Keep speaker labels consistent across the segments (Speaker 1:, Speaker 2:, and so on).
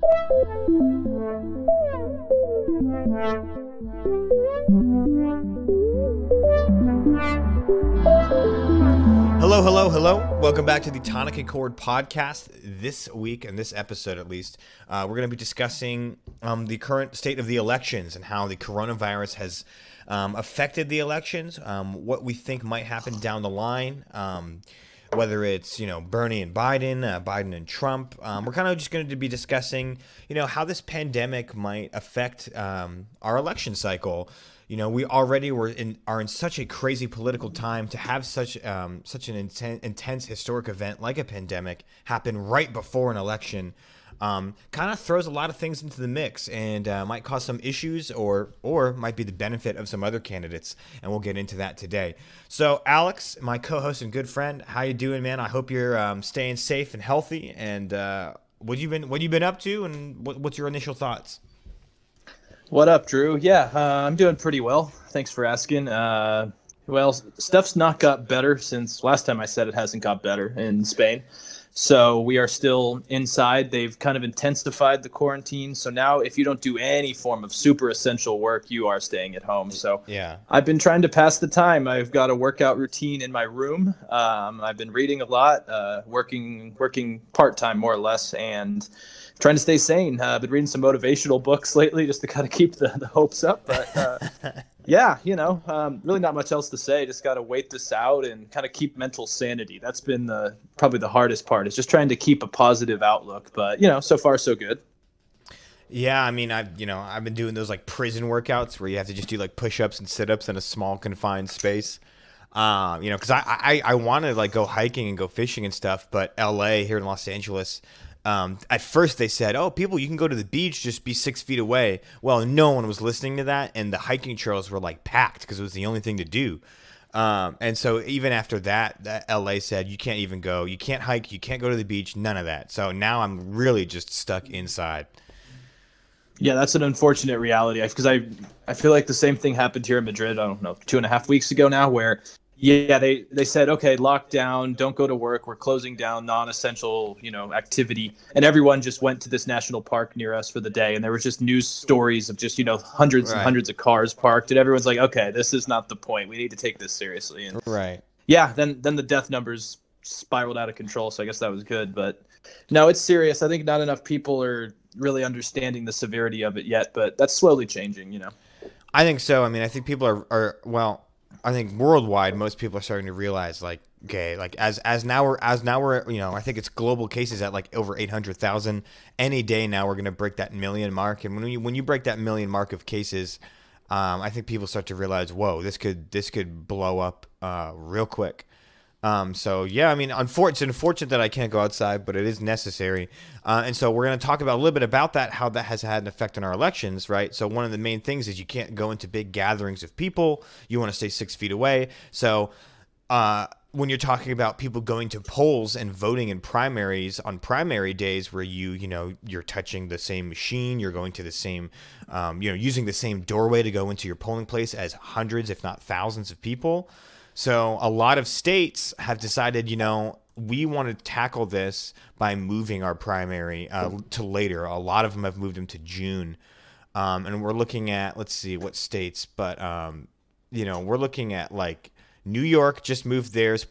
Speaker 1: Hello, hello, hello. Welcome back to the Tonic and Chord podcast. This week, in this episode at least, we're going to be discussing the current state of the elections and how the coronavirus has affected the elections, what we think might happen down the line, whether it's, Bernie and Biden, Biden and Trump. We're kind of just going to be discussing, how this pandemic might affect our election cycle. We already are in such a crazy political time to have such an intense historic event like a pandemic happen right before an election. Kind of throws a lot of things into the mix and might cause some issues or might be the benefit of some other candidates, and we'll get into that today. So, Alex, my co-host and good friend, how you doing, man? I hope you're staying safe and healthy. And what you been up to, and what's your initial thoughts?
Speaker 2: What up, Drew? Yeah, I'm doing pretty well. Thanks for asking. Well, stuff's not got better since last time I said it hasn't got better in Spain. So we are still inside. They've kind of intensified the quarantine. So now if you don't do any form of super essential work, you are staying at home. So
Speaker 1: yeah,
Speaker 2: I've been trying to pass the time. I've got a workout routine in my room. I've been reading a lot, working part-time more or less, and trying to stay sane. I've been reading some motivational books lately just to kind of keep the hopes up. But yeah, really not much else to say. Just got to wait this out and kind of keep mental sanity. That's been probably the hardest part, is just trying to keep a positive outlook. But, so far so good.
Speaker 1: Yeah, I mean, I've been doing those like prison workouts where you have to just do like push-ups and sit-ups in a small confined space. Because I want to like go hiking and go fishing and stuff, but LA here in Los Angeles, at first they said, oh, people, you can go to the beach, just be 6 feet away. Well, no one was listening to that, and the hiking trails were like packed because it was the only thing to do. And so even after that LA said you can't even go, you can't hike, you can't go to the beach, none of that. So now I'm really just stuck inside.
Speaker 2: Yeah, that's an unfortunate reality, because I feel like the same thing happened here in Madrid, I don't know, 2.5 weeks ago now, where they said, okay, lockdown, don't go to work, we're closing down non-essential, activity, and everyone just went to this national park near us for the day, and there was just news stories of just, hundreds and hundreds of cars parked, and everyone's like, okay, this is not the point, we need to take this seriously. And
Speaker 1: right.
Speaker 2: Yeah, then the death numbers spiraled out of control, so I guess that was good, but no, it's serious. I think not enough people are really understanding the severity of it yet, but that's slowly changing,
Speaker 1: I think so. I mean, I think people I think worldwide, most people are starting to realize, like, okay, like as now we're, I think it's global cases at like over 800,000 any day now. We're going to break that million mark, and when you break that million mark of cases, I think people start to realize, whoa, this could blow up real quick. So yeah, I mean, it's unfortunate that I can't go outside, but it is necessary. And so we're going to talk about a little bit about that, how that has had an effect on our elections, right? So one of the main things is you can't go into big gatherings of people. You want to stay 6 feet away. So, when you're talking about people going to polls and voting in primaries on primary days where you're touching the same machine, you're going to the same, using the same doorway to go into your polling place as hundreds, if not thousands of people. So a lot of states have decided, we want to tackle this by moving our primary to later. A lot of them have moved them to June. And we're looking at, let's see what states, but, we're looking at like New York just moved theirs.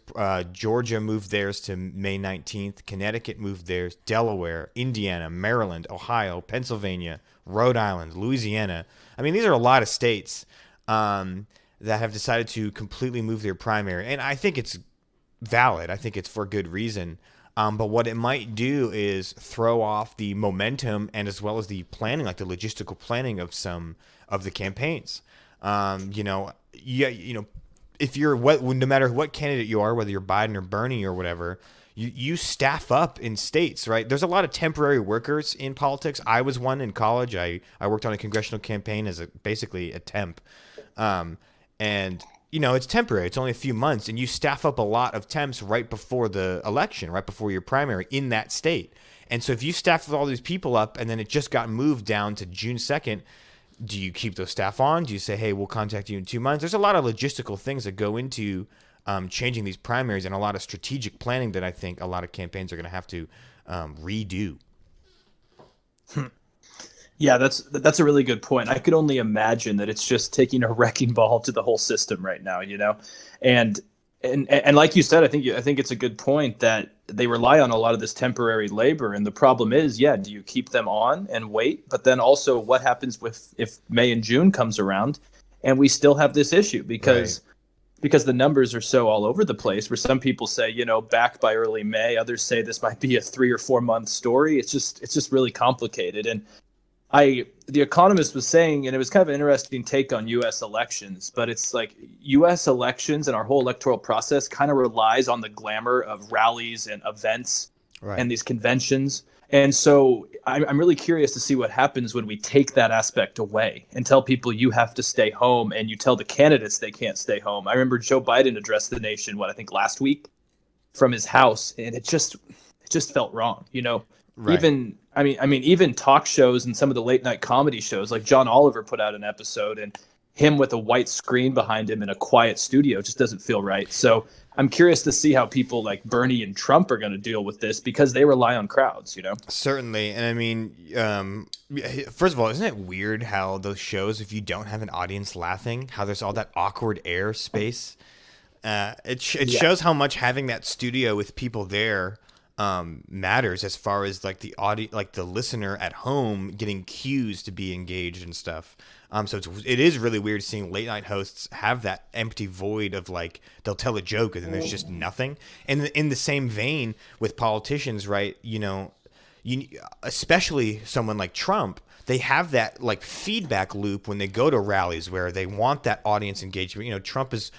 Speaker 1: Georgia moved theirs to May 19th. Connecticut moved theirs. Delaware, Indiana, Maryland, Ohio, Pennsylvania, Rhode Island, Louisiana. I mean, these are a lot of states that have decided to completely move their primary. And I think it's valid. I think it's for good reason. But what it might do is throw off the momentum and as well as the planning, like the logistical planning of some of the campaigns. If you're no matter what candidate you are, whether you're Biden or Bernie or whatever, you staff up in states, right? There's a lot of temporary workers in politics. I was one in college. I worked on a congressional campaign as basically a temp. And, it's temporary. It's only a few months. And you staff up a lot of temps right before the election, right before your primary in that state. And so if you staff with all these people up and then it just got moved down to June 2nd, do you keep those staff on? Do you say, hey, we'll contact you in 2 months? There's a lot of logistical things that go into changing these primaries and a lot of strategic planning that I think a lot of campaigns are going to have to redo.
Speaker 2: Yeah, that's a really good point. I could only imagine that it's just taking a wrecking ball to the whole system right now, and and like you said, I think it's a good point that they rely on a lot of this temporary labor, and the problem is, yeah, do you keep them on and wait? But then also, what happens with if May and June comes around, and we still have this issue
Speaker 1: Right.
Speaker 2: because the numbers are so all over the place. Where some people say, back by early May, others say this might be a 3 or 4 month story. It's just really complicated, and the Economist was saying, and it was kind of an interesting take on U.S. elections, but it's like U.S. elections and our whole electoral process kind of relies on the glamour of rallies and events
Speaker 1: Right.
Speaker 2: and these conventions. And so I'm really curious to see what happens when we take that aspect away and tell people you have to stay home, and you tell the candidates they can't stay home. I remember Joe Biden addressed the nation, I think last week from his house, and it just felt wrong.
Speaker 1: Right.
Speaker 2: Even even talk shows and some of the late night comedy shows, like John Oliver put out an episode, and him with a white screen behind him in a quiet studio just doesn't feel right. So I'm curious to see how people like Bernie and Trump are going to deal with this, because they rely on crowds.
Speaker 1: Certainly. And I mean, first of all, isn't it weird how those shows, if you don't have an audience laughing, how there's all that awkward air space? It
Speaker 2: Yeah.
Speaker 1: shows how much having that studio with people there matters as far as like the audio, like the listener at home getting cues to be engaged and stuff. So it is really weird seeing late night hosts have that empty void of like they'll tell a joke and then there's just nothing. And in the same vein with politicians, right? You especially someone like Trump, they have that like feedback loop when they go to rallies where they want that audience engagement. Trump is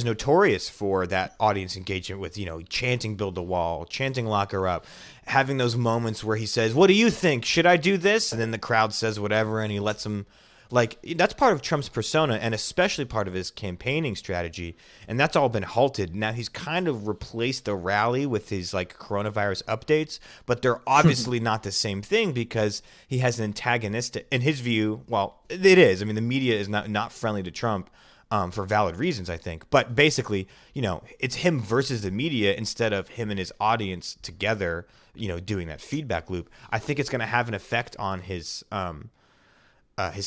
Speaker 1: notorious for that audience engagement with chanting "Build the Wall," chanting "Lock her up," having those moments where he says, "What do you think? Should I do this?" And then the crowd says whatever, and he lets them. Like that's part of Trump's persona, and especially part of his campaigning strategy, and that's all been halted. Now he's kind of replaced the rally with his like coronavirus updates, but they're obviously not the same thing because he has an antagonistic, in his view. Well, it is. I mean, the media is not friendly to Trump for valid reasons, I think. But basically, it's him versus the media instead of him and his audience together. Doing that feedback loop. I think it's going to have an effect on his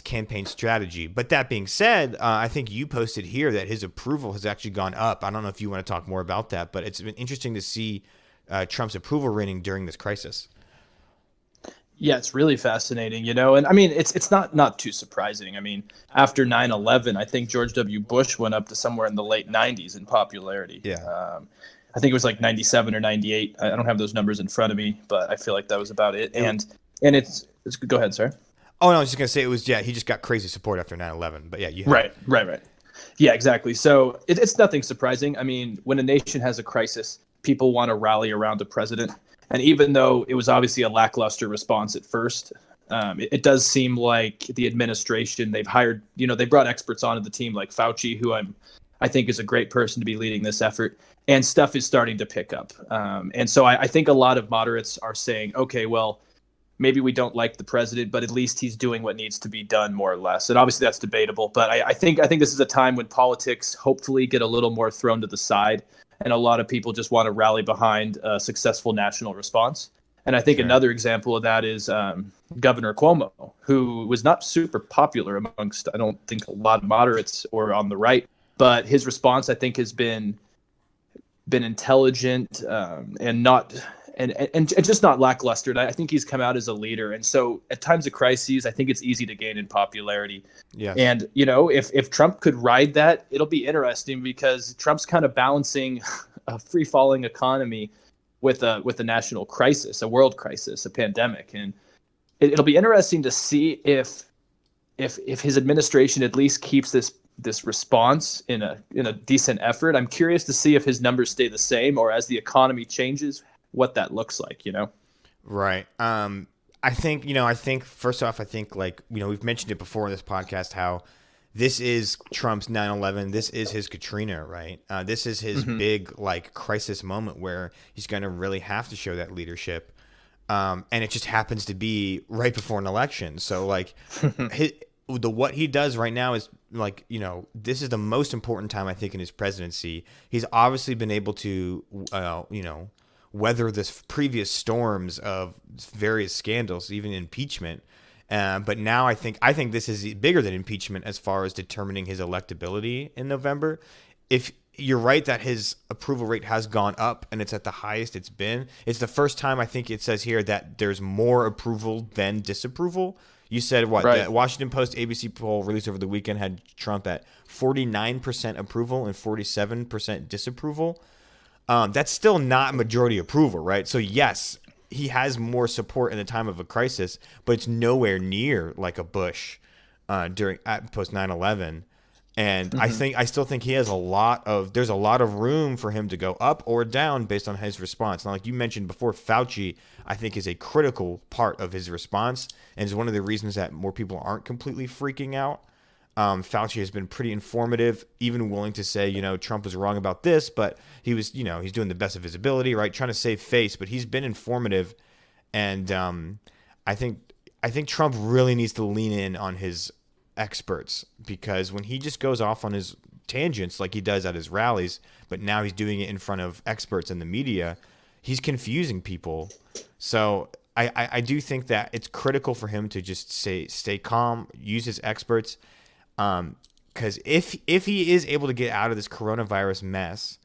Speaker 1: campaign strategy. But that being said, I think you posted here that his approval has actually gone up. I don't know if you want to talk more about that, but it's been interesting to see Trump's approval rating during this crisis.
Speaker 2: Yeah, it's really fascinating. And I mean, it's not too surprising. I mean, after 9/11, I think George W. Bush went up to somewhere in the late 90s in popularity.
Speaker 1: Yeah.
Speaker 2: I think it was like 97 or 98. I don't have those numbers in front of me, but I feel like that was about it.
Speaker 1: It,
Speaker 2: And it's go ahead, sir.
Speaker 1: oh, no, I was just going to say it was, yeah, he just got crazy support after 9/11. But yeah, you have.
Speaker 2: Right. Yeah, exactly. So it's nothing surprising. I mean, when a nation has a crisis, people want to rally around a president. And even though it was obviously a lackluster response at first, it does seem like the administration, they've hired, they brought experts onto the team like Fauci, who I think is a great person to be leading this effort. And stuff is starting to pick up. And so I think a lot of moderates are saying, okay, well, maybe we don't like the president, but at least he's doing what needs to be done, more or less. And obviously that's debatable, but I think this is a time when politics hopefully get a little more thrown to the side, and a lot of people just want to rally behind a successful national response. And I think
Speaker 1: Sure.
Speaker 2: another example of that is Governor Cuomo, who was not super popular amongst, I don't think, a lot of moderates or on the right, but his response, I think, has been intelligent, and not and just not lackluster. And I think he's come out as a leader. And so at times of crises, I think it's easy to gain in popularity.
Speaker 1: Yes.
Speaker 2: And if Trump could ride that, it'll be interesting, because Trump's kind of balancing a free falling economy with a national crisis, a world crisis, a pandemic. And it'll be interesting to see if his administration at least keeps this response in a decent effort. I'm curious to see if his numbers stay the same, or as the economy changes, what that looks like.
Speaker 1: Right. I think first off, I think like, we've mentioned it before in this podcast, how this is Trump's 9/11. This is his Katrina, right? This is his
Speaker 2: Hmm.
Speaker 1: big like crisis moment where he's going to really have to show that leadership. And it just happens to be right before an election. So like what he does right now is like, this is the most important time I think in his presidency. He's obviously been able to, weather this previous storms of various scandals, even impeachment. But now I think this is bigger than impeachment as far as determining his electability in November. If you're right that his approval rate has gone up and it's at the highest it's been, it's the first time I think it says here that there's more approval than disapproval. You said what?
Speaker 2: Right.
Speaker 1: The Washington Post ABC poll released over the weekend had Trump at 49% approval and 47% disapproval. That's still not majority approval, right? So yes, he has more support in the time of a crisis, but it's nowhere near like a Bush during at post 9/11. And I still think there's a lot of room for him to go up or down based on his response. Now, like you mentioned before, Fauci, I think, is a critical part of his response, and is one of the reasons that more people aren't completely freaking out. Fauci has been pretty informative, even willing to say, Trump was wrong about this, but he was, he's doing the best of his ability, right? Trying to save face, but he's been informative, and I think Trump really needs to lean in on his experts, because when he just goes off on his tangents like he does at his rallies, but now he's doing it in front of experts in the media, he's confusing people. So I do think that it's critical for him to just stay calm, use his experts, because if he is able to get out of this coronavirus mess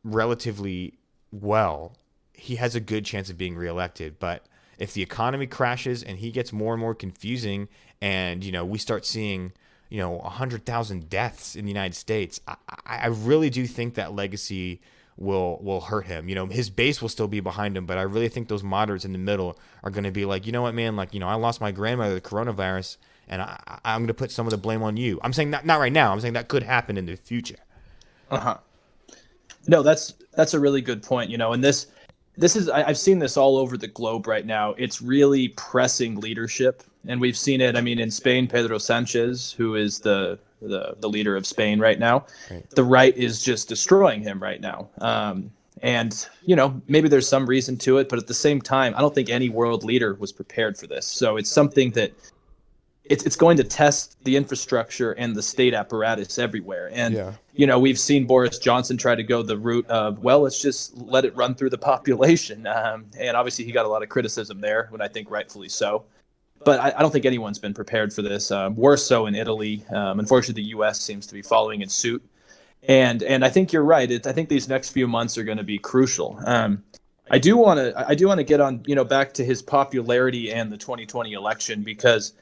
Speaker 1: relatively well, he has a good chance of being reelected. But if the economy crashes and he gets more and more confusing, and we start seeing 100,000 deaths in the United States, I really do think that legacy will hurt him. His base will still be behind him, but I really think those moderates in the middle are going to be like, you know what, man, like, I lost my grandmother to coronavirus, and I'm going to put some of the blame on you. I'm saying not right now. I'm saying that could happen in the future.
Speaker 2: No, that's a really good point. And this is, I've seen this all over the globe right now. It's really pressing leadership, and we've seen it. I mean, in Spain, Pedro Sanchez, who is the leader of Spain right now,
Speaker 1: Right.
Speaker 2: The right is just destroying him right now. And maybe there's some reason to it, but at the same time, I don't think any world leader was prepared for this. So it's something that it's going to test the infrastructure and the state apparatus everywhere. And, we've seen Boris Johnson try to go the route of, well, let's just let it run through the population. And obviously he got a lot of criticism there, and I think rightfully so. But I don't think anyone's been prepared for this. Worse so in Italy. Unfortunately, the U.S. seems to be following in suit. And I think you're right. I think these next few months are going to be crucial. I do want to get on, back to his popularity and the 2020 election, because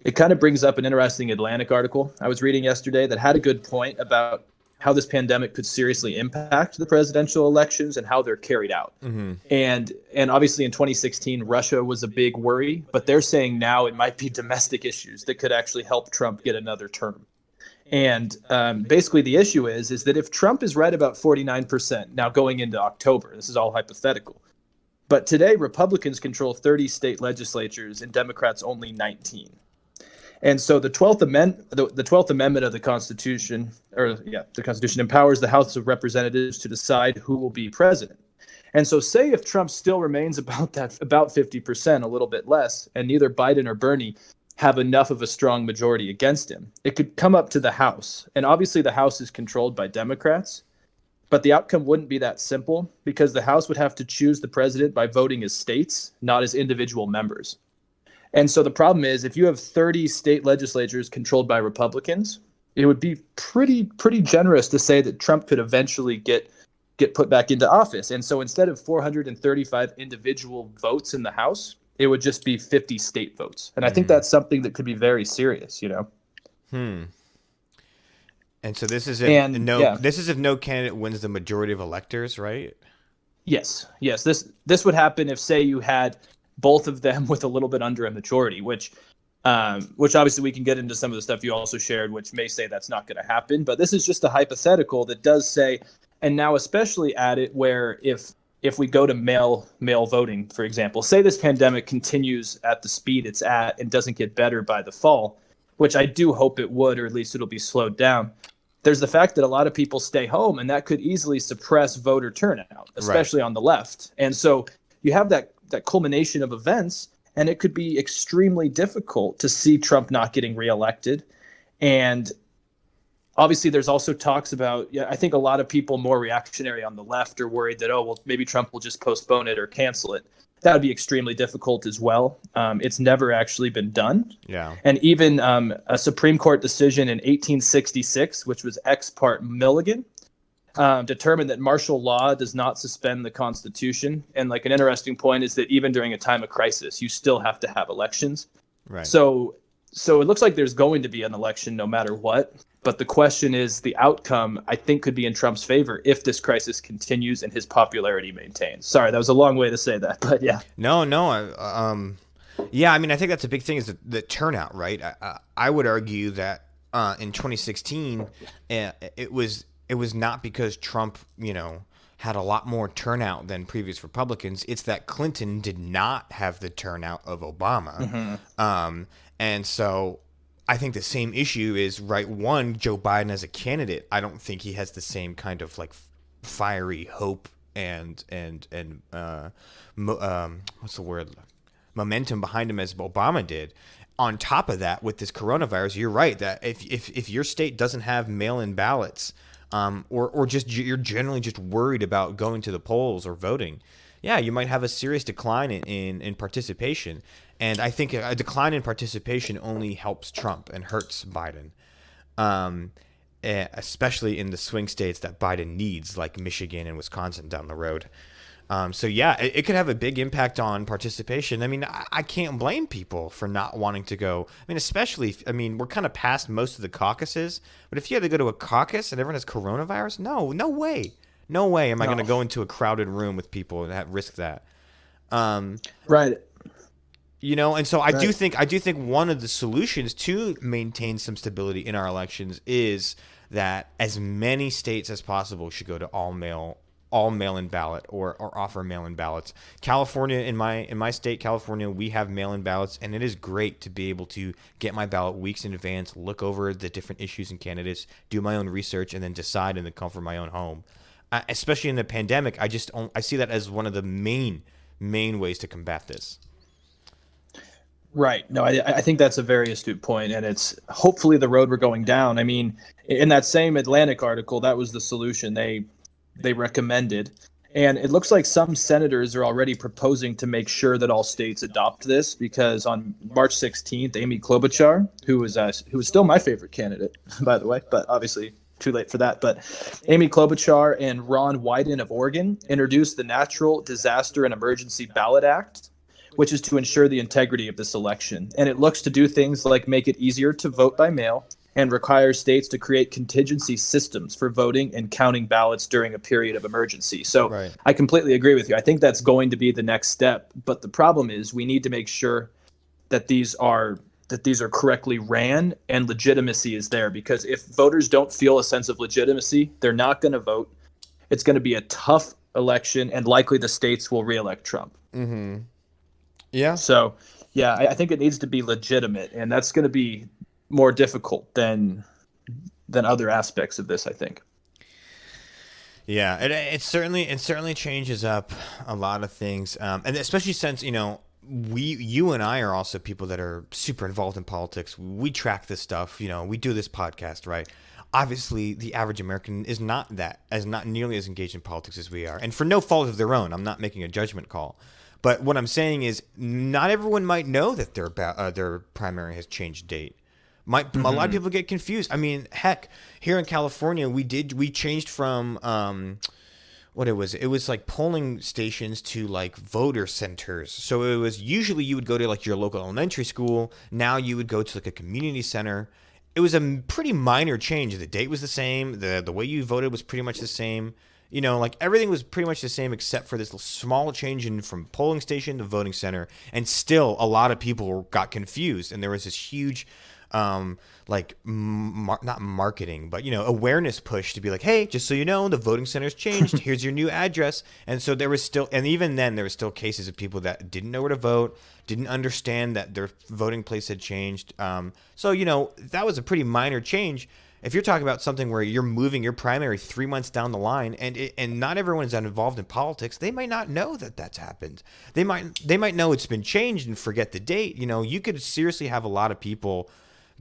Speaker 2: it kind of brings up an interesting Atlantic article I was reading yesterday that had a good point about how this pandemic could seriously impact the presidential elections and how they're carried out.
Speaker 1: Mm-hmm.
Speaker 2: And obviously in 2016, Russia was a big worry, but they're saying now it might be domestic issues that could actually help Trump get another term. And basically the issue is that if Trump is right about 49%, now going into October, this is all hypothetical, but today Republicans control 30 state legislatures and Democrats only 19. And so the 12th Amendment of the Constitution, the Constitution empowers the House of Representatives to decide who will be president. And so say if Trump still remains about 50%, a little bit less, and neither Biden or Bernie have enough of a strong majority against him, it could come up to the House. And obviously the House is controlled by Democrats, but the outcome wouldn't be that simple, because the House would have to choose the president by voting as states, not as individual members. And so the problem is, if you have 30 state legislatures controlled by Republicans, it would be pretty generous to say that Trump could eventually get put back into office. And so instead of 435 individual votes in the House, it would just be 50 state votes. And I think that's something that could be very serious,
Speaker 1: And so this is if no candidate wins the majority of electors, right?
Speaker 2: Yes. This would happen if, say, you had both of them with a little bit under a majority, which obviously we can get into some of the stuff you also shared, which may say that's not going to happen. But this is just a hypothetical that does say, and now especially at it where if we go to mail voting, for example, say this pandemic continues at the speed it's at and doesn't get better by the fall, which I do hope it would, or at least it'll be slowed down. There's the fact that a lot of people stay home, and that could easily suppress voter turnout, especially on the left. And so you have that culmination of events, and it could be extremely difficult to see Trump not getting reelected. And obviously there's also talks about, I think a lot of people more reactionary on the left are worried that, maybe Trump will just postpone it or cancel it. that would be extremely difficult as well. It's never actually been done.
Speaker 1: Yeah.
Speaker 2: And even a Supreme Court decision in 1866, which was Ex parte Milligan, determined that martial law does not suspend the Constitution. And like an interesting point is that even during a time of crisis, you still have to have elections.
Speaker 1: Right.
Speaker 2: So it looks like there's going to be an election no matter what. But the question is, the outcome, I think, could be in Trump's favor if this crisis continues and his popularity maintains. Sorry, that was a long way to say that, but yeah.
Speaker 1: No. Yeah, I mean, I think that's a big thing is the turnout, right? I would argue that in 2016, it was not because Trump, had a lot more turnout than previous Republicans. It's that Clinton did not have the turnout of Obama. And so I think the same issue is, right, one, Joe Biden as a candidate, I don't think he has the same kind of like fiery hope and what's the word? Momentum behind him as Obama did. On top of that, with this coronavirus, you're right that if your state doesn't have mail-in ballots, or just you're generally just worried about going to the polls or voting, yeah, you might have a serious decline in participation. And I think a decline in participation only helps Trump and hurts Biden, especially in the swing states that Biden needs, like Michigan and Wisconsin down the road. So yeah, it could have a big impact on participation. I mean, I can't blame people for not wanting to go. I mean, especially, we're kind of past most of the caucuses, but if you had to go to a caucus and everyone has coronavirus, no way am I going to go into a crowded room with people and risk that.
Speaker 2: Right.
Speaker 1: And so I do think one of the solutions to maintain some stability in our elections is that as many states as possible should go to all mail-in ballot or offer mail-in ballots. California, in my state, California, we have mail-in ballots, and it is great to be able to get my ballot weeks in advance, look over the different issues and candidates, do my own research, and then decide in the comfort of my own home. Especially in the pandemic, I see that as one of the main ways to combat this.
Speaker 2: Right. No, I think that's a very astute point, and it's hopefully the road we're going down. I mean, in that same Atlantic article, that was the solution they recommended. And it looks like some senators are already proposing to make sure that all states adopt this, because on March 16th, Amy Klobuchar, who was still my favorite candidate, by the way, but obviously too late for that. But Amy Klobuchar and Ron Wyden of Oregon introduced the Natural Disaster and Emergency Ballot Act, which is to ensure the integrity of this election. And it looks to do things like make it easier to vote by mail and requires states to create contingency systems for voting and counting ballots during a period of emergency. So right. I completely agree with you. I think that's going to be the next step. But the problem is we need to make sure that these are correctly ran and legitimacy is there, because if voters don't feel a sense of legitimacy, they're not going to vote. It's going to be a tough election, and likely the states will reelect Trump.
Speaker 1: Mm-hmm. Yeah.
Speaker 2: So, yeah, I think it needs to be legitimate, and that's going to be more difficult than other aspects of this, I think.
Speaker 1: Yeah, it certainly changes up a lot of things, and especially since you and I are also people that are super involved in politics. We track this stuff. We do this podcast, right? Obviously, the average American is not nearly as engaged in politics as we are, and for no fault of their own. I'm not making a judgment call. But what I'm saying is, not everyone might know that their primary has changed date. A lot of people get confused. I mean, heck, here in California, we changed from what it was like polling stations to like voter centers. So it was usually you would go to like your local elementary school. Now you would go to like a community center. It was a pretty minor change. The date was the same. The way you voted was pretty much the same. Like everything was pretty much the same except for this small change from polling station to voting center. And still a lot of people got confused. And there was this huge, not marketing, but, awareness push to be like, hey, just so you know, the voting center's changed. Here's your new address. And so there was still, and even then there were still cases of people that didn't know where to vote, didn't understand that their voting place had changed. So, that was a pretty minor change. If you're talking about something where you're moving your primary 3 months down the line, and not everyone is involved in politics, they might not know that that's happened. They might know it's been changed and forget the date. You could seriously have a lot of people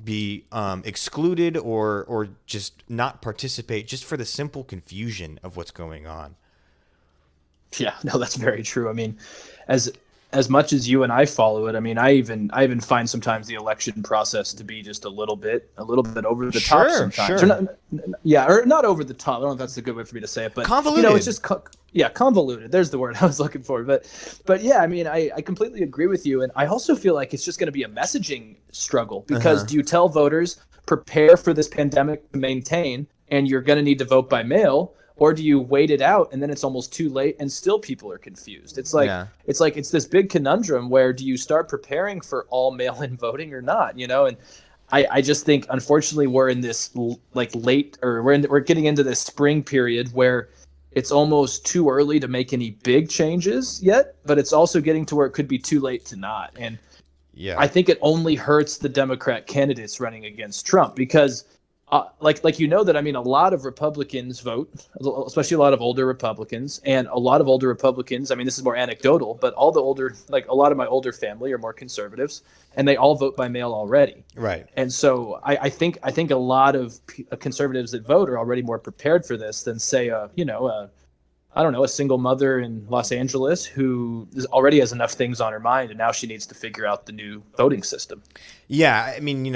Speaker 1: be excluded or just not participate just for the simple confusion of what's going on.
Speaker 2: Yeah, no, that's very true. I mean, as as much as you and I follow it, I mean, I even find sometimes the election process to be just a little bit over the top
Speaker 1: Sure,
Speaker 2: sometimes.
Speaker 1: sure.
Speaker 2: Or not over the top. I don't know if that's a good way for me to say it, but
Speaker 1: Convoluted.
Speaker 2: it's just convoluted. There's the word I was looking for. But yeah, I mean, I completely agree with you, and I also feel like it's just going to be a messaging struggle because do you tell voters prepare for this pandemic to maintain, and you're going to need to vote by mail? Or do you wait it out and then it's almost too late and still people are confused? It's this big conundrum where do you start preparing for all mail-in voting or not? And I just think unfortunately we're in this we're getting into this spring period where it's almost too early to make any big changes yet, but it's also getting to where it could be too late to not. And I think it only hurts the Democrat candidates running against Trump because that, I mean, a lot of Republicans vote, especially a lot of older Republicans, and a lot of older Republicans. I mean, this is more anecdotal, but a lot of my older family are more conservatives, and they all vote by mail already.
Speaker 1: Right.
Speaker 2: And so I think a lot of conservatives that vote are already more prepared for this than say, I don't know, a single mother in Los Angeles who already has enough things on her mind, and now she needs to figure out the new voting system.
Speaker 1: Yeah, I mean,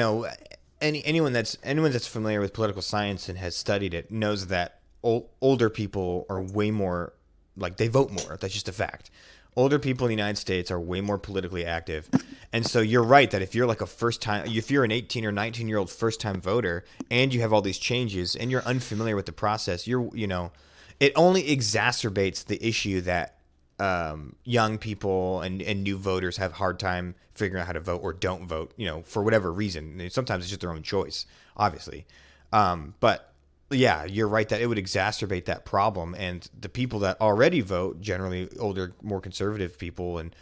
Speaker 1: anyone that's familiar with political science and has studied it knows that older people are way more they vote more. That's just a fact. Older people in the United States are way more politically active, and so you're right that if you're if you're an 18 or 19-year-old first-time voter and you have all these changes and you're unfamiliar with the process, it only exacerbates the issue that young people and new voters have a hard time figuring out how to vote or don't vote, for whatever reason. Sometimes it's just their own choice, obviously. But yeah, you're right that it would exacerbate that problem. And the people that already vote, generally older, more conservative people, and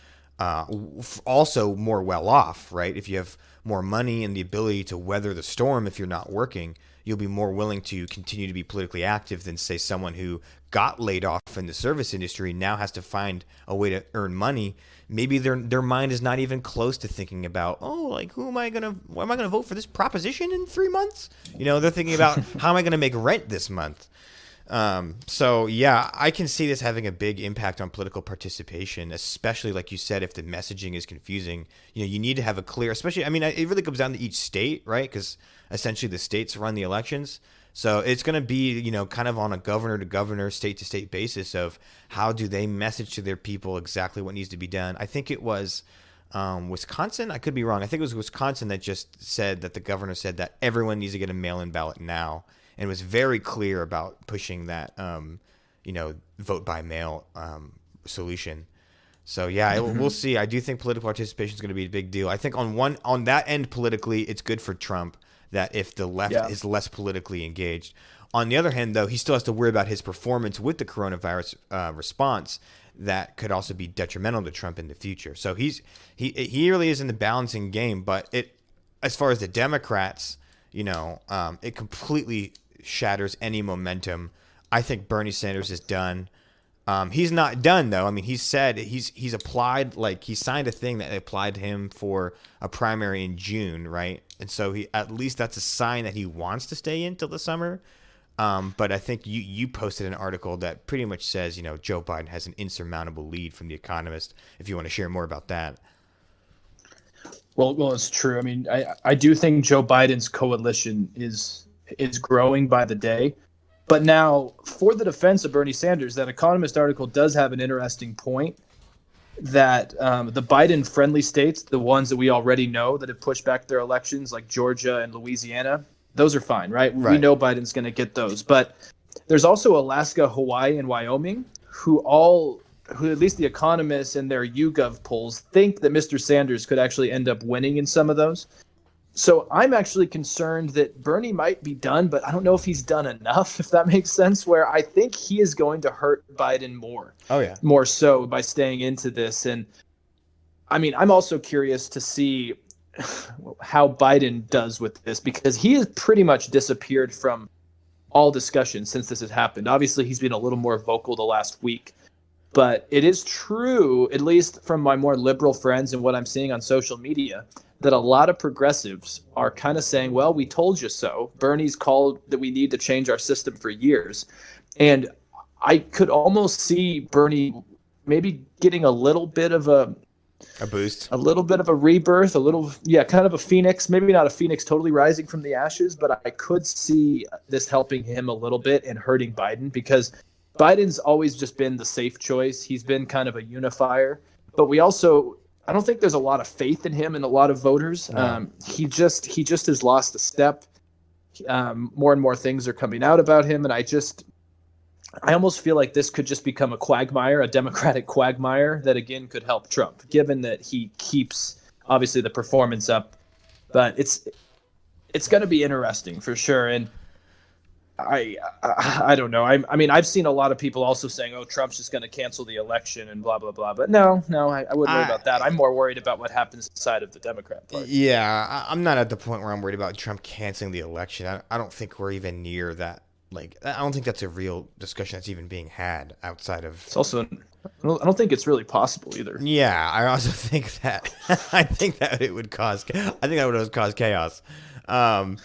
Speaker 1: also more well off, right? If you have more money and the ability to weather the storm, if you're not working, you'll be more willing to continue to be politically active than, say, someone who got laid off in the service industry now has to find a way to earn money. Maybe their mind is not even close to thinking about, who am I gonna vote for this proposition in 3 months? They're thinking about how am I gonna make rent this month. So yeah, I can see this having a big impact on political participation, especially like you said, if the messaging is confusing. You need to have a clear, especially, I mean, it really comes down to each state, right? Because essentially the states run the elections. So it's going to be, kind of on a governor to governor, state to state basis of how do they message to their people exactly what needs to be done. I think it was Wisconsin. I could be wrong. I think it was Wisconsin that just said that the governor said that everyone needs to get a mail-in ballot now, and was very clear about pushing that, vote by mail solution. So yeah, we'll see. I do think political participation is going to be a big deal. I think on that end politically, it's good for Trump that if the left is less politically engaged. On the other hand, though, he still has to worry about his performance with the coronavirus response. That could also be detrimental to Trump in the future. So he really is in the balancing game. But as far as the Democrats, it completely shatters any momentum. I think Bernie Sanders is done. He's not done though. I mean, he said he's applied, he signed a thing that applied to him for a primary in June, right? And so at least that's a sign that he wants to stay in till the summer. But I think you posted an article that pretty much says, Joe Biden has an insurmountable lead from The Economist. If you want to share more about that.
Speaker 2: Well, it's true. I mean, I do think Joe Biden's coalition is growing by the day. But now, for the defense of Bernie Sanders, that Economist article does have an interesting point that the Biden-friendly states, the ones that we already know that have pushed back their elections, like Georgia and Louisiana, those are fine, right? We know Biden's going to get those. But there's also Alaska, Hawaii, and Wyoming, who at least the economists and their YouGov polls think that Mr. Sanders could actually end up winning in some of those. So I'm actually concerned that Bernie might be done, but I don't know if he's done enough, if that makes sense, where I think he is going to hurt Biden more.
Speaker 1: Oh, yeah.
Speaker 2: More so by staying into this. And I mean, I'm also curious to see how Biden does with this, because he has pretty much disappeared from all discussion since this has happened. Obviously, he's been a little more vocal the last week. But it is true, at least from my more liberal friends and what I'm seeing on social media, that a lot of progressives are kind of saying, well, we told you so. Bernie's called that we need to change our system for years. And I could almost see Bernie maybe getting a little bit of a
Speaker 1: A boost.
Speaker 2: a little bit of a rebirth, a little, yeah, kind of a phoenix, maybe not a phoenix totally rising from the ashes, but I could see this helping him a little bit and hurting Biden, because Biden's always just been the safe choice. He's been kind of a unifier, but I don't think there's a lot of faith in him and a lot of voters.
Speaker 1: No.
Speaker 2: He just has lost a step. More and more things are coming out about him, and I almost feel like this could just become a quagmire, a Democratic quagmire that again could help Trump, given that he keeps obviously the performance up. But it's going to be interesting for sure. And I don't know. I mean, I've seen a lot of people also saying, "Oh, Trump's just going to cancel the election and blah blah blah." But no, I wouldn't worry about that. I'm more worried about what happens inside of the Democrat Party.
Speaker 1: Yeah, I'm not at the point where I'm worried about Trump canceling the election. I don't think we're even near that. Like, I don't think that's a real discussion that's even being had outside of.
Speaker 2: It's also, I don't think it's really possible either.
Speaker 1: Yeah, I also think that I think that it would cause. I think that would cause chaos. I'm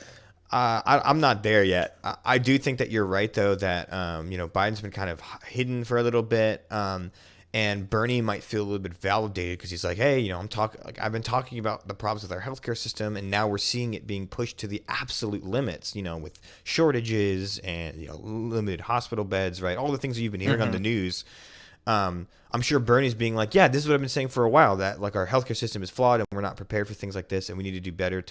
Speaker 1: not there yet. I do think that you're right, though, that Biden's been kind of hidden for a little bit, and Bernie might feel a little bit validated because he's like, hey, I've been talking about the problems with our healthcare system, and now we're seeing it being pushed to the absolute limits, with shortages and limited hospital beds, right? All the things that you've been hearing on the news. I'm sure Bernie's being like, yeah, this is what I've been saying for a while, that like our healthcare system is flawed and we're not prepared for things like this, and we need to do better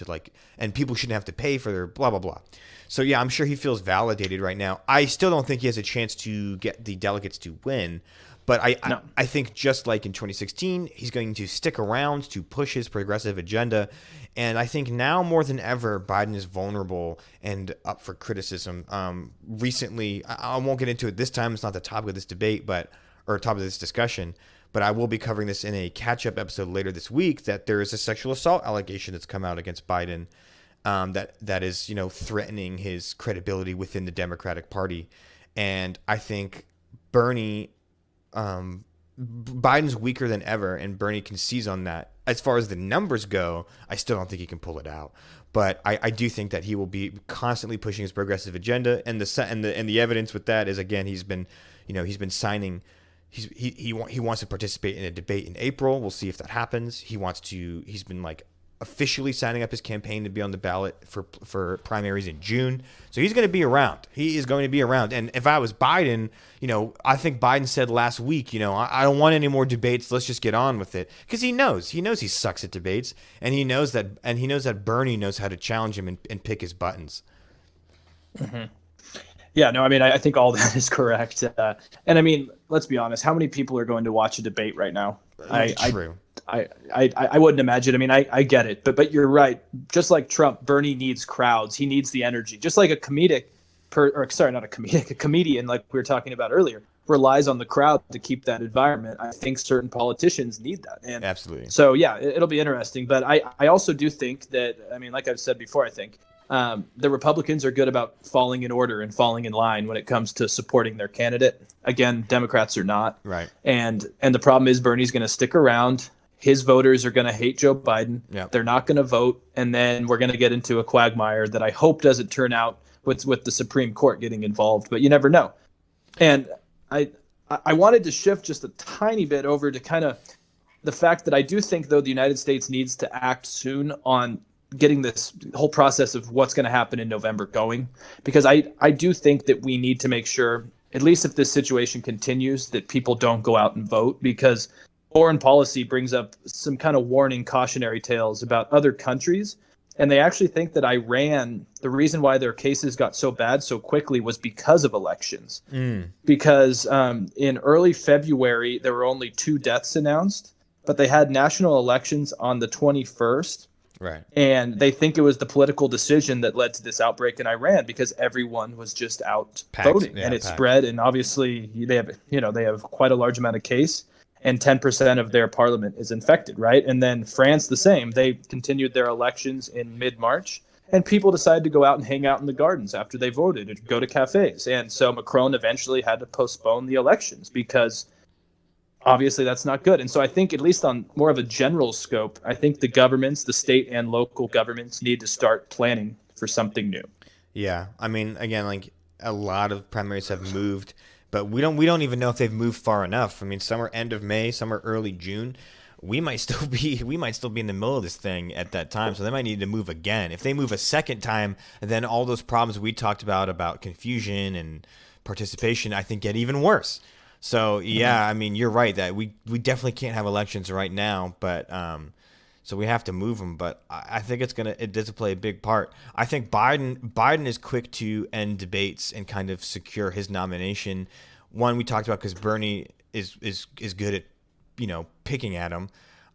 Speaker 1: and people shouldn't have to pay for their blah, blah, blah. So yeah, I'm sure he feels validated right now. I still don't think he has a chance to get the delegates to win, but I think just like in 2016, he's going to stick around to push his progressive agenda. And I think now more than ever, Biden is vulnerable and up for criticism. Recently, I won't get into it this time. It's not the topic of this debate, or topic of this discussion, but I will be covering this in a catch-up episode later this week, that there is a sexual assault allegation that's come out against Biden that is, threatening his credibility within the Democratic Party. And I think Biden's weaker than ever, and Bernie can seize on that. As far as the numbers go, I still don't think he can pull it out. But I do think that he will be constantly pushing his progressive agenda, and the evidence with that is, again, he's been signing. He wants to participate in a debate in April. We'll see if that happens. He's been like officially signing up his campaign to be on the ballot for primaries in June. So he's going to be around. He is going to be around. And if I was Biden, I think Biden said last week, I don't want any more debates. Let's just get on with it. Because he knows he sucks at debates, and he knows that Bernie knows how to challenge him and pick his buttons.
Speaker 2: Mm-hmm. Yeah, no, I mean, I think all that is correct. And I mean, let's be honest, how many people are going to watch a debate right now?
Speaker 1: True.
Speaker 2: I wouldn't imagine. I mean, I get it, but you're right. Just like Trump, Bernie needs crowds. He needs the energy. Just like a comedian, like we were talking about earlier, relies on the crowd to keep that environment. I think certain politicians need that. And
Speaker 1: absolutely.
Speaker 2: So yeah, it'll be interesting. But I also do think that, I mean, like I've said before, I think the Republicans are good about falling in order and falling in line when it comes to supporting their candidate. Again, Democrats are not.
Speaker 1: Right.
Speaker 2: And the problem is Bernie's going to stick around. His voters are going to hate Joe Biden.
Speaker 1: Yep.
Speaker 2: They're not going to vote. And then we're going to get into a quagmire that I hope doesn't turn out with the Supreme Court getting involved. But you never know. And I wanted to shift just a tiny bit over to kind of the fact that I do think, though, the United States needs to act soon on getting this whole process of what's going to happen in November going, because I do think that we need to make sure, at least if this situation continues, that people don't go out and vote, because foreign policy brings up some kind of warning cautionary tales about other countries. And they actually think that Iran, the reason why their cases got so bad so quickly was because of elections. Because in early February, there were only 2 deaths announced, but they had national elections on the 21st.
Speaker 1: Right.
Speaker 2: And they think it was the political decision that led to this outbreak in Iran, because everyone was just out voting, and it spread. And obviously they have quite a large amount of case, and 10% of their parliament is infected. Right. And then France, the same. They continued their elections in mid-March, and people decided to go out and hang out in the gardens after they voted and go to cafes. And so Macron eventually had to postpone the elections, because obviously that's not good. And so I think, at least on more of a general scope, I think the governments, the state and local governments, need to start planning for something new.
Speaker 1: Yeah. I mean, again, like a lot of primaries have moved, but we don't even know if they've moved far enough. I mean, some are end of May, some are early June. we might still be in the middle of this thing at that time. So they might need to move again. If they move a second time, then all those problems we talked about confusion and participation, I think get even worse. So yeah, I mean, you're right that we definitely can't have elections right now, but so we have to move them. But I think it does play a big part. I think Biden is quick to end debates and kind of secure his nomination. One we talked about because Bernie is good at picking at him,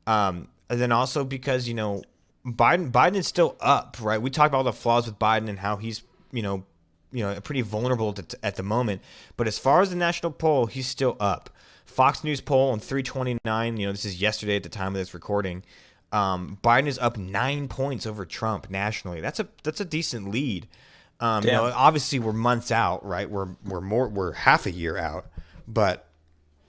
Speaker 1: and then also because Biden is still up, right? We talked about all the flaws with Biden and how he's pretty vulnerable at the moment. But as far as the national poll, he's still up. Fox News poll on 329. This is yesterday at the time of this recording. Biden is up 9 points over Trump nationally. That's a decent lead. Obviously we're months out, right? We're half a year out, but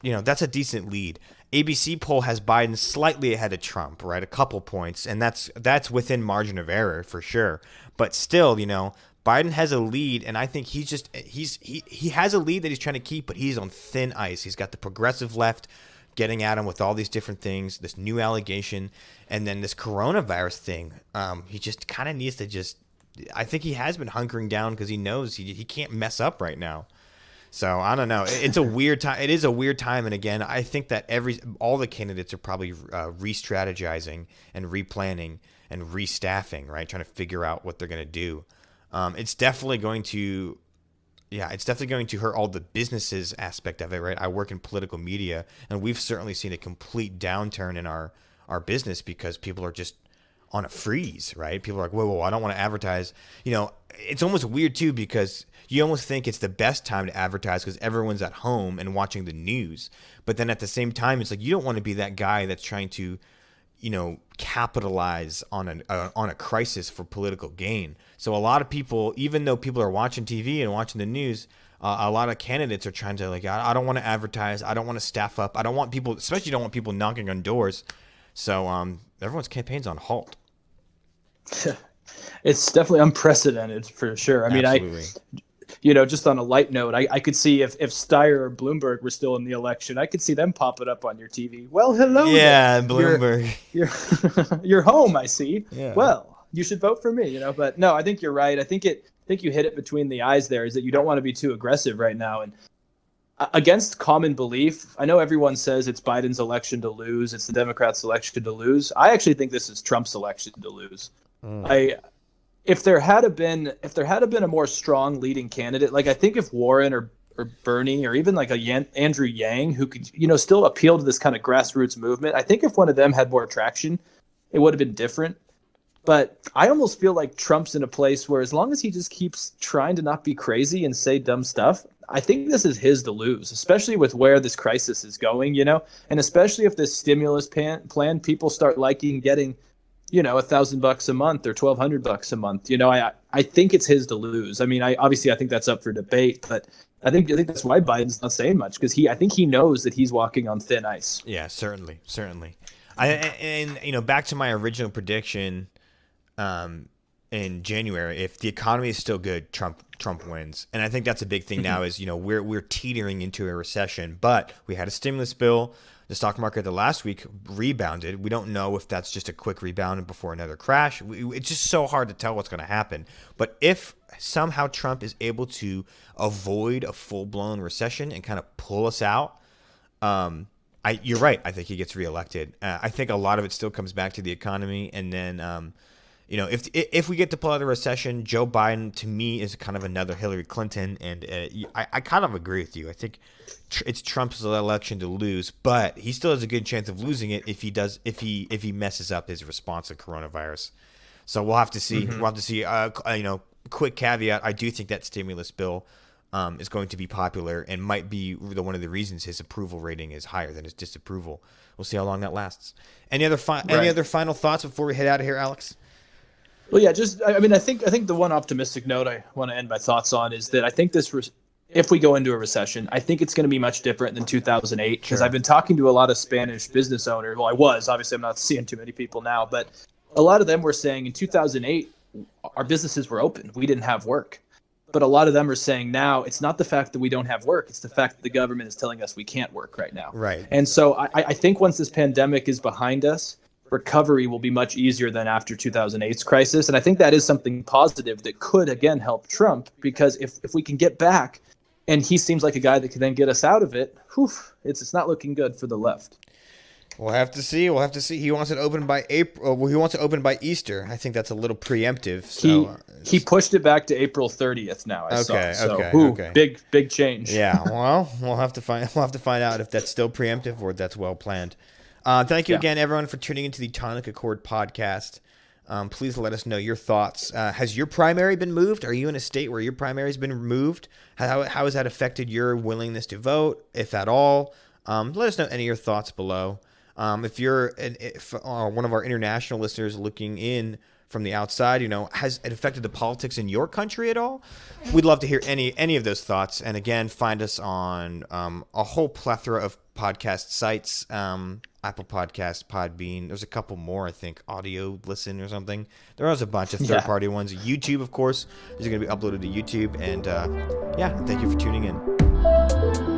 Speaker 1: that's a decent lead. ABC poll has Biden slightly ahead of Trump, right? A couple points, and that's within margin of error for sure. But still, Biden has a lead, and I think he has a lead that he's trying to keep, but he's on thin ice. He's got the progressive left getting at him with all these different things, this new allegation, and then this coronavirus thing. He just kind of needs to I think he has been hunkering down because he knows he can't mess up right now. So I don't know. It's a weird time. It is a weird time, and again, I think that all the candidates are probably re-strategizing and replanning and restaffing, right? Trying to figure out what they're going to do. It's definitely going to hurt all the businesses aspect of it, right? I work in political media, and we've certainly seen a complete downturn in our business because people are just on a freeze, right? People are like, whoa, I don't want to advertise. It's almost weird too because you almost think it's the best time to advertise because everyone's at home and watching the news. But then at the same time, it's like you don't want to be that guy that's trying to capitalize on a crisis for political gain. So a lot of people, even though people are watching TV and watching the news, a lot of candidates are trying to I don't want to advertise. I don't want to staff up. I don't want people, especially don't want people knocking on doors. So everyone's campaign's on halt.
Speaker 2: It's definitely unprecedented for sure. I mean,
Speaker 1: Absolutely.
Speaker 2: Just on a light note, I could see if Steyer or Bloomberg were still in the election, I could see them popping up on your TV. Well, hello.
Speaker 1: Yeah, Bloomberg.
Speaker 2: You're home, I see.
Speaker 1: Yeah.
Speaker 2: Well, you should vote for me, But no, I think you're right. I think you hit it between the eyes there, is that you don't want to be too aggressive right now. And against common belief, I know everyone says it's Biden's election to lose, it's the Democrats' election to lose. I actually think this is Trump's election to lose. If there had been a more strong leading candidate, I think if Warren or Bernie or even Andrew Yang, who could still appeal to this kind of grassroots movement, I think if one of them had more traction, it would have been different. But I almost feel like Trump's in a place where as long as he just keeps trying to not be crazy and say dumb stuff, I think this is his to lose, especially with where this crisis is going, and especially if this stimulus plan people start liking getting $1,000 a month or $1,200 a month. I think it's his to lose. I mean, I think that's up for debate, but I think that's why Biden's not saying much because I think he knows that he's walking on thin ice.
Speaker 1: Yeah, certainly. Back to my original prediction, in January, if the economy is still good, Trump wins, and I think that's a big thing now. Is we're teetering into a recession, but we had a stimulus bill. The stock market the last week rebounded. We don't know if that's just a quick rebound before another crash. It's just so hard to tell what's going to happen. But if somehow Trump is able to avoid a full-blown recession and kind of pull us out, you're right. I think he gets reelected. I think a lot of it still comes back to the economy. And then, if we get to pull out of the recession, Joe Biden, to me, is kind of another Hillary Clinton. And I kind of agree with you. I think it's Trump's election to lose, but he still has a good chance of losing it if he messes up his response to coronavirus. So we'll have to see. We'll have to see. Quick caveat: I do think that stimulus bill is going to be popular and might be one of the reasons his approval rating is higher than his disapproval. We'll see how long that lasts. Any other final thoughts before we head out of here, Alex?
Speaker 2: Well, yeah, I think the one optimistic note I want to end my thoughts on is that I think if we go into a recession, I think it's going to be much different than 2008 because I've been talking to a lot of Spanish business owners. Well, obviously I'm not seeing too many people now, but a lot of them were saying in 2008 our businesses were open. We didn't have work. But a lot of them are saying now it's not the fact that we don't have work, it's the fact that the government is telling us we can't work right now.
Speaker 1: Right.
Speaker 2: And so I think once this pandemic is behind us, recovery will be much easier than after 2008's crisis. And I think that is something positive that could, again, help Trump, because if we can get back, and he seems like a guy that can then get us out of it, whew, it's not looking good for the left.
Speaker 1: We'll have to see. We'll have to see. He wants it open by April. Well, he wants it open by Easter. I think that's a little preemptive. So
Speaker 2: he pushed it back to April 30th now. I saw. So,
Speaker 1: okay.
Speaker 2: Big change.
Speaker 1: Yeah. Well, we'll have to find out if that's still preemptive or that's well planned. Thank you again, everyone, for tuning into the Tonic Accord podcast. Please let us know your thoughts. Has your primary been moved? Are you in a state where your primary has been removed? How has that affected your willingness to vote, if at all? Let us know any of your thoughts below. If you're one of our international listeners looking in from the outside, has it affected the politics in your country at all? We'd love to hear any of those thoughts. And again, find us on a whole plethora of podcast sites, Apple Podcasts, Podbean. There's a couple more, I think, Audio Listen or something. There is a bunch of third-party ones. YouTube, of course, is going to be uploaded to YouTube. And thank you for tuning in.